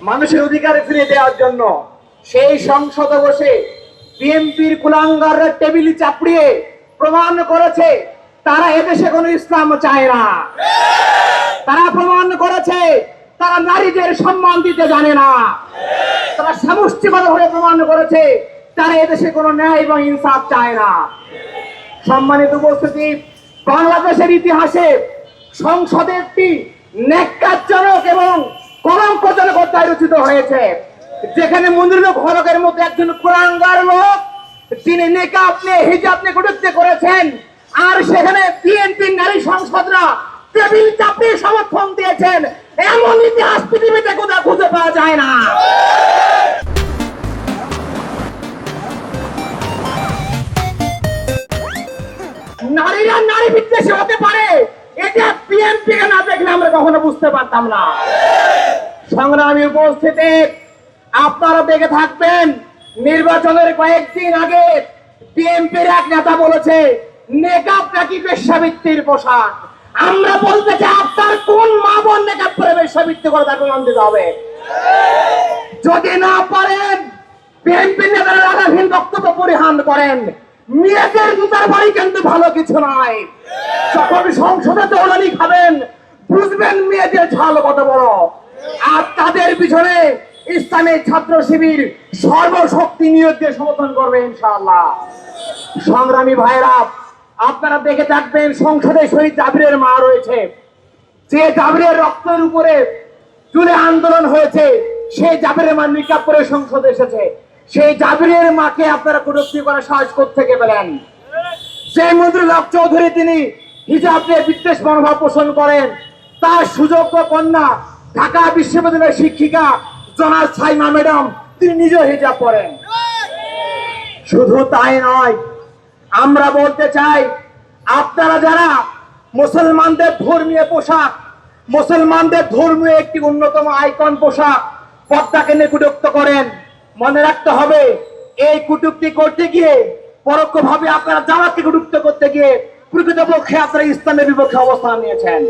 মানুষের অধিকার ফিরিয়ে দেওয়ার জন্য সেই সংসদে বসে বিএনপির কুলাঙ্গাররা টেবিলে চাপড়িয়ে প্রমাণ করেছে তারা এদেশে কোনো ইসলাম চায় না। তারা প্রমাণ করেছে তারা নারীদের সম্মান দিতে জানে না। তারা সমষ্টিগতভাবে প্রমাণ করেছে তারা এদেশে কোনো ন্যায় এবং ইনসাফ চায় না। সম্মানিত উপস্থিতি, বাংলাদেশের ইতিহাসে সংসদে একটি ন্যাক্কারজনক এবং কলঙ্কজনক অধ্যায় রচিত হয়েছে, যেখানে মুনিরুল হকের মতো একজন কুলাঙ্গার লোক যিনি নিকাব নিয়ে হিজাব নিয়ে কটূক্তি করেছেন, আর সেখানে বিএনপির নারী সংসদরা টেবিল চাপিয়ে সমর্থন দিয়েছেন, এমন ইতিহাস পৃথিবীতে কোথাও খুঁজে পাওয়া যায় না। নারীরা নারী বিদ্বেষী হতে পারে, এটা বিএনপি কে না দেখলে আমরা কখনো বুঝতে পারতাম না। সংগ্রামী উপস্থিতি, আপনারা দেখে থাকবেন নির্বাচনের কয়েকদিন আগে বিএনপির এক নেতা বলেছে নেকাব নাকি বেশ্যাবৃত্তির পোশাক। আমরা বলতে চাই, আপনার কোন মা বোন নেকাব পরে বেশ্যাবৃত্তি করে তাকে প্রমাণ দিতে হবে। যদি না পারেন বিএনপি নেতারা রাগাহীন বক্তব্য পরিহার করেন। মেয়েদের জুতার বাড়ি কিন্তু ভালো কিছু নয়। যখন সংসদে দৌড়ানি খাবেন বুঝবেন মেয়েদের ঝাল কত বড়। আর তাদের পিছনে ইসলামী ছাত্র শিবির সর্বশক্তি নিয়োগ দিয়ে সমর্থন করবে ইনশাআল্লাহ। সংগ্রামী ভাইরা, আপনারা দেখে থাকবেন সংসদে শহীদ জাবিরের মা রয়েছে, যে জাবিরের রক্তের উপরে চুলে আন্দোলন হয়েছে, সেই জাবিরের মা নিকাব পরে সংসদে এসেছে। সেই জাবিরের মাকে আপনারা কটূক্তি করার সাহস কোত্থেকে পেলেন? সেই মুনিরুল হক চৌধুরী তিনি হিজাব নিয়ে বিদ্বেষ মনোভাব পোষণ করেন, তার সুযোগ্য কন্যা ঢাকা বিশ্ববিদ্যালয়ের শিক্ষিকা জনাব সাইমা ম্যাডাম তিনি নিজেও হিজাব পরেন। শুধু তাই নয়, আমরা বলতে চাই আপনারা যারা মুসলমানদের ধর্মীয় পোশাক, মুসলমানদের ধর্মীয় একটি অন্যতম আইকন পোশাক পর্দাকে নিয়ে কটূক্তি করেন, মনে রাখতে হবে এই কটূক্তি করতে গিয়ে পরোক্ষভাবে আপনারা জামাতকে কটূক্তি করতে গিয়ে প্রকৃতপক্ষে আপনারা ইসলামের বিপক্ষে অবস্থান নিয়েছেন।